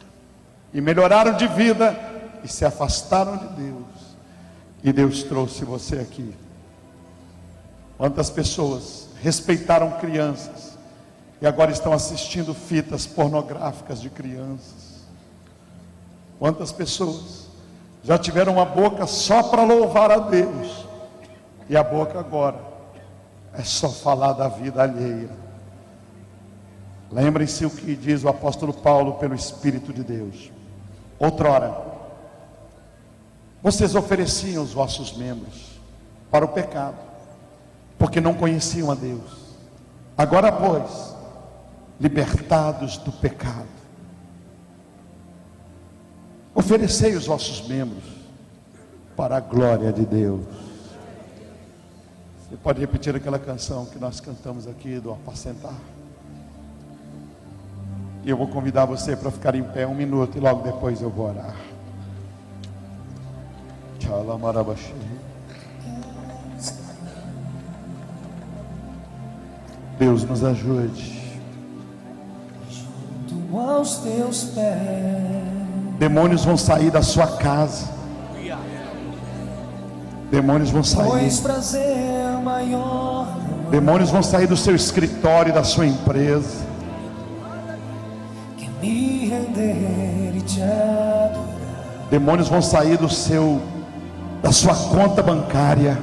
e melhoraram de vida e se afastaram de Deus, e Deus trouxe você aqui? Quantas pessoas respeitaram crianças e agora estão assistindo fitas pornográficas de crianças? Quantas pessoas já tiveram uma boca só para louvar a Deus, e a boca agora é só falar da vida alheia? Lembrem-se o que diz o apóstolo Paulo pelo Espírito de Deus: outrora vocês ofereciam os vossos membros para o pecado, porque não conheciam a Deus. Agora, pois, libertados do pecado, oferecei os vossos membros para a glória de Deus. Você pode repetir aquela canção que nós cantamos aqui do apacentar? E eu vou convidar você para ficar em pé 1 minuto e logo depois eu vou orar. Deus nos ajude. Junto aos teus pés, demônios vão sair da sua casa. Demônios vão sair. pois prazer maior Demônios vão sair do seu escritório, da sua empresa. que me render e te adorar. Demônios vão sair da sua conta bancária.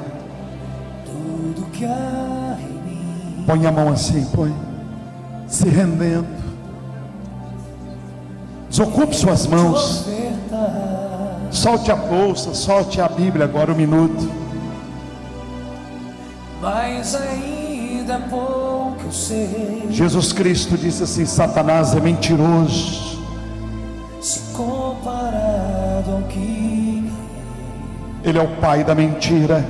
Tudo que há em mim, Põe a mão assim, põe, se rendendo. Desocupe suas mãos. ofertar, Solte a bolsa, solte a Bíblia agora 1 minuto. mas ainda é pouco eu sei. Jesus Cristo disse assim: Satanás é mentiroso. Se comparado ao que Ele é o pai da mentira.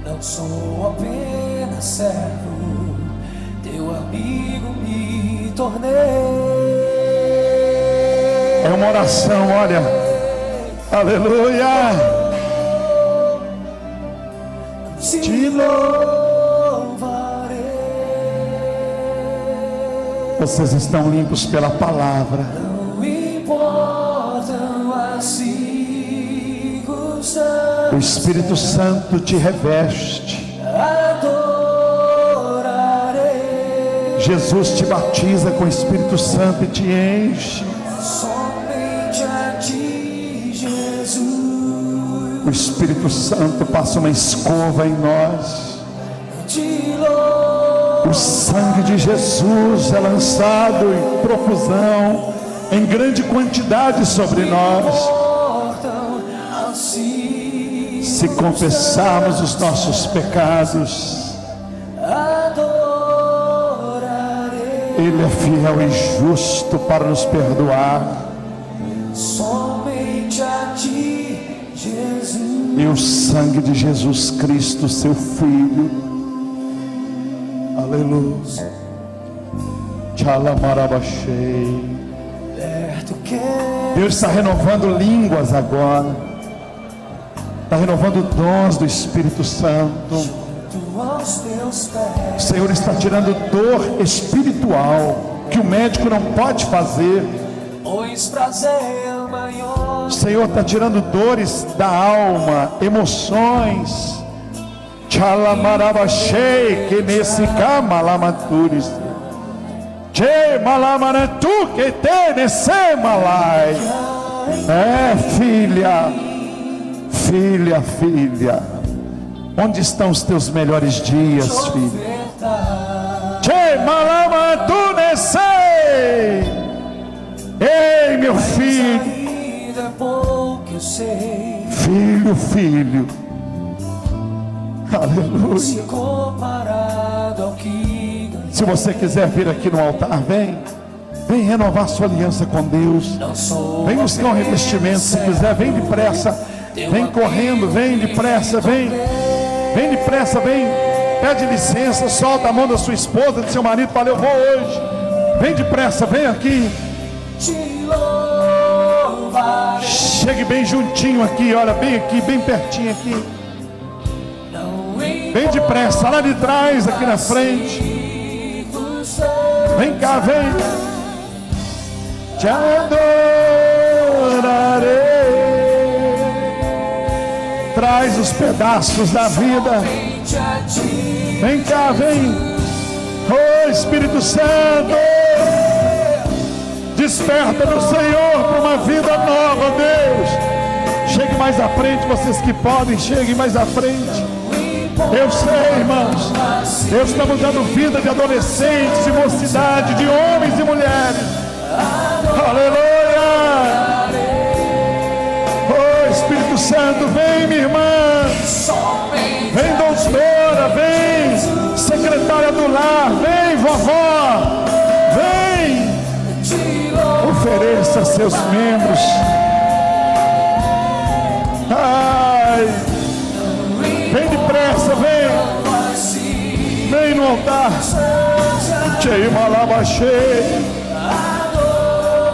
não sou apenas servo, teu amigo me tornei. É uma oração, olha. Aleluia. Te louvarei. Vocês estão limpos pela palavra. Não importam as circunstâncias, O Espírito Santo te reveste. adorarei. Jesus te batiza com o Espírito Santo e te enche. Somente a ti, Jesus. O Espírito Santo passa uma escova em nós. Te louvo. O sangue de Jesus é lançado em profusão em grande quantidade sobre nós. Se confessarmos os nossos pecados, Ele é fiel e justo para nos perdoar. Somente a ti, Jesus. E o sangue de Jesus Cristo, seu Filho, aleluia, Tchalamarabachei. Deus está renovando línguas agora, está renovando dons do Espírito Santo. O Senhor está tirando dor espiritual que o médico não pode fazer. O Senhor está tirando dores da alma, emoções. Tchalamarabachei, que nesse camalamaturis. Che malamanatu que te nesse malai. É, filha, filha, filha. Onde estão os teus melhores dias, filha? Che malamanatu nesse. Ei, meu filho. Filho, filho. Aleluia. Se você quiser vir aqui no altar, vem renovar sua aliança com Deus. Vem buscar um revestimento. Se quiser, vem depressa. Vem correndo, vem depressa, vem depressa, vem. Pede licença, solta a mão da sua esposa, do seu marido, fala: eu vou hoje. Vem depressa, vem aqui. Chegue bem juntinho aqui, olha, bem aqui, bem pertinho aqui. Bem depressa, lá de trás, aqui na frente. Vem cá, vem. Te adorarei. Traz os pedaços da vida. Vem cá, vem. Oh, Espírito Santo, desperta no Senhor para uma vida nova, Deus. Chegue mais à frente, vocês que podem, cheguem mais à frente. Eu sei, irmãos, Deus está mudando vida de adolescentes, de mocidade, de homens e mulheres. Aleluia! Oh, Espírito Santo, vem, minha irmã. Vem, doutora, vem, secretária do lar, vem, vovó, vem. Ofereça seus membros. Ai, vem depressa, vem no altar.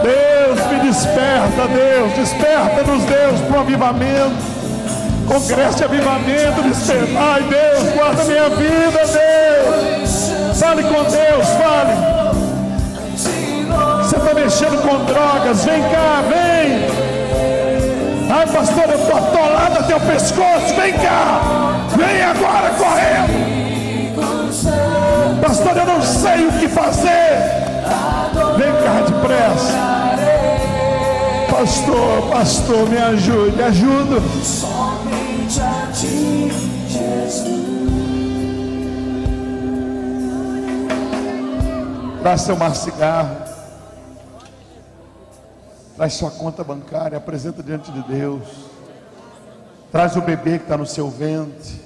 Deus, me desperta, Deus, desperta-nos, Deus, para o avivamento. Congresso de avivamento, desperta. Ai, Deus, guarda minha vida, Deus. Fale com Deus, fale. Você está mexendo com drogas, vem cá, vem. Ai, pastor, eu estou atolado até o pescoço, vem cá. Vem agora, correndo. Pastor, eu não sei o que fazer. Vem cá depressa. Pastor, me ajude, ajuda. Somente a ti, Jesus. Traz seu cigarro. Traz sua conta bancária, apresenta diante de Deus. Traz o bebê que está no seu ventre.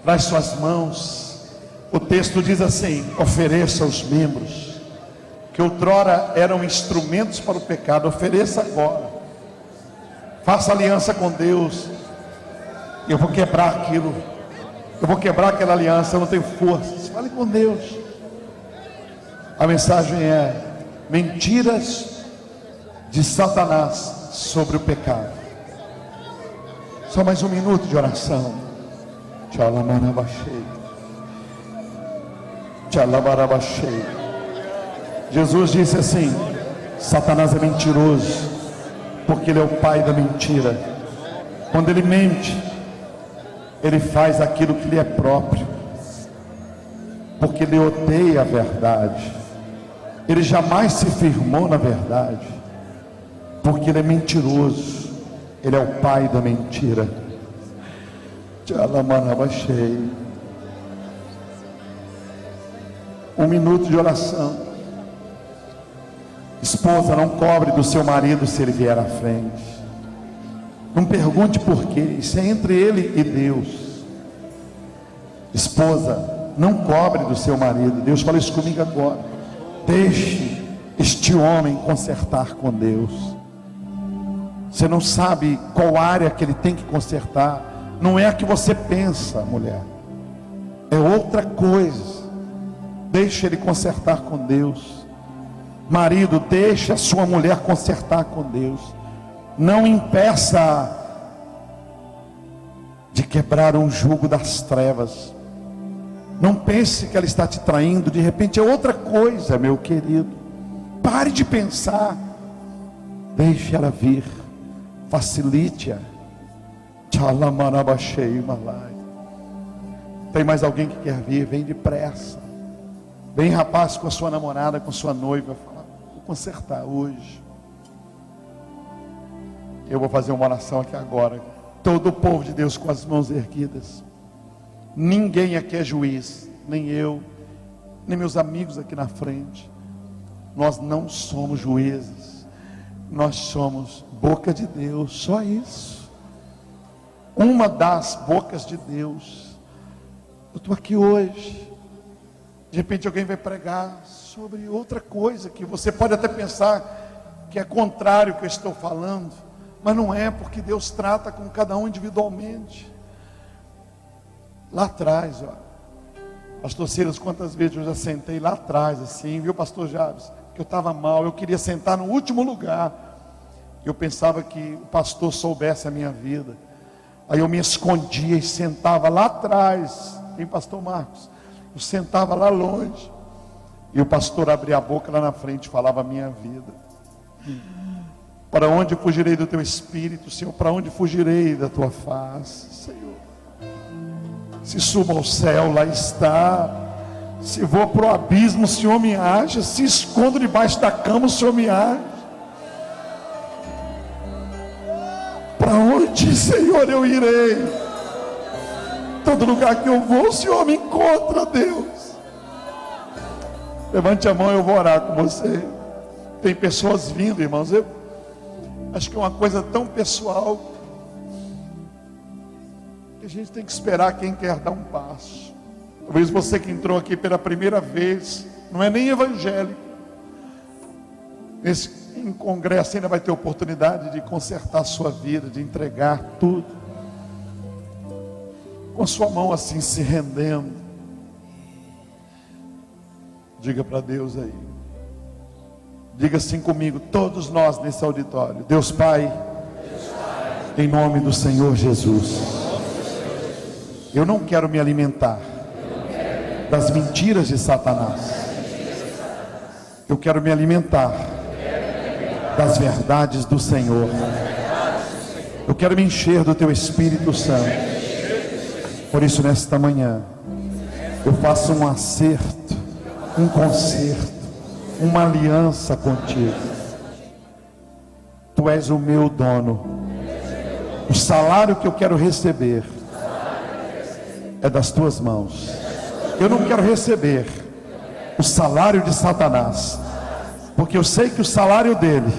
Traz suas mãos. O texto diz assim: ofereça os membros que outrora eram instrumentos para o pecado, ofereça agora. Faça aliança com Deus. Eu vou quebrar aquilo. Eu vou quebrar aquela aliança, eu não tenho forças. Fale com Deus. A mensagem é: mentiras de Satanás sobre o pecado. Só mais um minuto de oração. Tchalabarabachei. Jesus disse assim: Satanás é mentiroso, porque ele é o pai da mentira. Quando ele mente, ele faz aquilo que lhe é próprio, porque ele odeia a verdade. Ele jamais se firmou na verdade, porque ele é mentiroso. Ele é o pai da mentira. Tchalamarabachei. Um minuto de oração. Esposa, não cobre do seu marido se ele vier à frente. Não pergunte por quê, isso é entre ele e Deus. Esposa, não cobre do seu marido. Deus fala isso comigo agora. Deixe este homem consertar com Deus. Você não sabe qual área que ele tem que consertar. Não é a que você pensa, mulher. É outra coisa. Deixe ele consertar com Deus. Marido, deixe a sua mulher consertar com Deus. Não impeça de quebrar um jugo das trevas. Não pense que ela está te traindo. De repente é outra coisa, meu querido. Pare de pensar. Deixe ela vir. Facilite-a. Tem mais alguém que quer vir? Vem depressa. Vem, rapaz, com a sua namorada, com a sua noiva. Fala, vou consertar hoje. Eu vou fazer uma oração aqui agora. Todo o povo de Deus com as mãos erguidas. Ninguém aqui é juiz. Nem eu, nem meus amigos aqui na frente. Nós não somos juízes. Nós somos boca de Deus. Só isso. Uma das bocas de Deus. Eu estou aqui hoje. De repente alguém vai pregar sobre outra coisa que você pode até pensar que é contrário ao que eu estou falando, mas não é, porque Deus trata com cada um individualmente. Lá atrás, ó, pastor Silas, quantas vezes eu já sentei lá atrás assim, viu, pastor Javes, que eu estava mal, eu queria sentar no último lugar, eu pensava que o pastor soubesse a minha vida, aí eu me escondia e sentava lá atrás, hein, pastor Marcos? Eu sentava lá longe, e o pastor abria a boca lá na frente e falava a minha vida. Para onde fugirei do teu espírito, Senhor? Para onde fugirei da tua face, Senhor? Se subo ao céu, lá está. Se vou para o abismo, o Senhor me acha. Se escondo debaixo da cama, o Senhor me acha. Para onde, Senhor, eu irei? Todo lugar que eu vou, o Senhor me encontra, Deus. Levante a mão, eu vou orar com você. Tem pessoas vindo, irmãos. Eu acho que é uma coisa tão pessoal que a gente tem que esperar quem quer dar um passo. Talvez você que entrou aqui pela primeira vez, não é nem evangélico, em congresso ainda vai ter oportunidade de consertar a sua vida, de entregar tudo, com a sua mão assim se rendendo. Diga para Deus aí, diga assim comigo, todos nós nesse auditório: Deus Pai, em nome do Senhor Jesus, eu não quero me alimentar das mentiras de Satanás. Eu quero me alimentar das verdades do Senhor. Eu quero me encher do teu Espírito Santo. Por isso, nesta manhã, eu faço um acerto, um concerto, uma aliança contigo. Tu és o meu dono. O salário que eu quero receber é das tuas mãos. Eu não quero receber o salário de Satanás, porque eu sei que o salário dele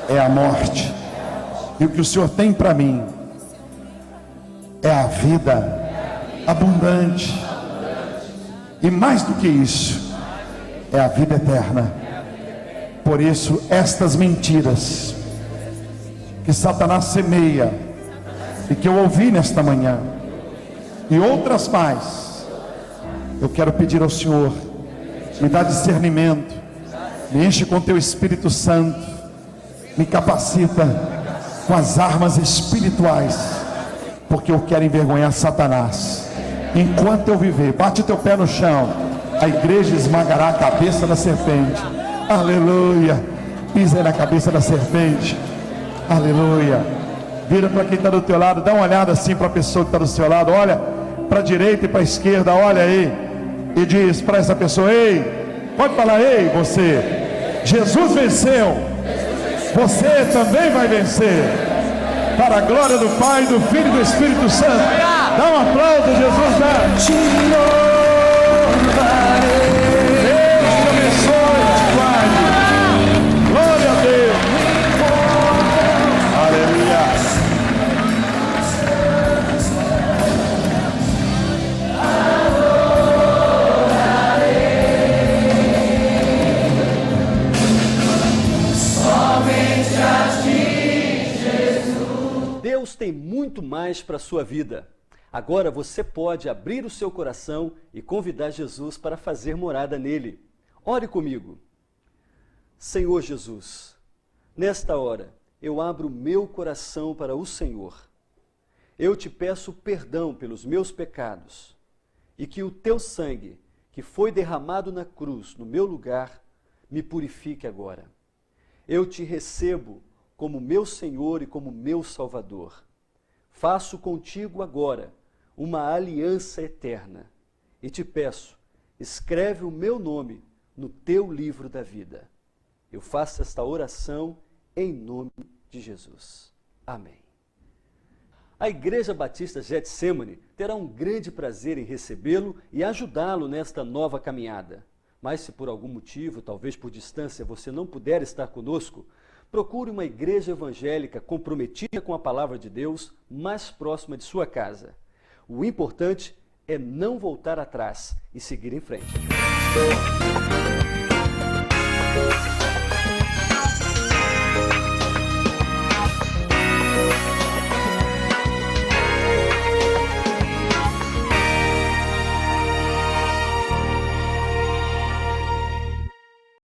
é a morte, e o que o Senhor tem para mim é a vida abundante, e mais do que isso, é a vida eterna. Por isso, estas mentiras que Satanás semeia, e que eu ouvi nesta manhã, e outras mais, eu quero pedir ao Senhor, me dá discernimento, me enche com teu Espírito Santo, me capacita com as armas espirituais, porque eu quero envergonhar Satanás. Enquanto eu viver, bate o teu pé no chão, a igreja esmagará a cabeça da serpente. Aleluia. Pisa na cabeça da serpente. Aleluia. Vira para quem está do teu lado, dá uma olhada assim para a pessoa que está do seu lado, olha para a direita e para a esquerda, olha aí, e diz para essa pessoa: ei, pode falar, ei, você, Jesus venceu, você também vai vencer, para a glória do Pai, do Filho e do Espírito Santo. Dá um aplauso, Jesus, dá. Te louvarei. Deus te abençoe, te guarde. Deus tem muito mais para a sua vida. Agora você pode abrir o seu coração e convidar Jesus para fazer morada nele. Ore comigo. Senhor Jesus, nesta hora eu abro o meu coração para o Senhor. Eu te peço perdão pelos meus pecados e que o teu sangue, que foi derramado na cruz no meu lugar, me purifique agora. Eu te recebo como meu Senhor e como meu Salvador. Faço contigo agora uma aliança eterna e te peço, escreve o meu nome no teu livro da vida. Eu faço esta oração em nome de Jesus. Amém. A Igreja Batista Getsemane terá um grande prazer em recebê-lo e ajudá-lo nesta nova caminhada. Mas se por algum motivo, talvez por distância, você não puder estar conosco, procure uma igreja evangélica comprometida com a palavra de Deus mais próxima de sua casa. O importante é não voltar atrás e seguir em frente.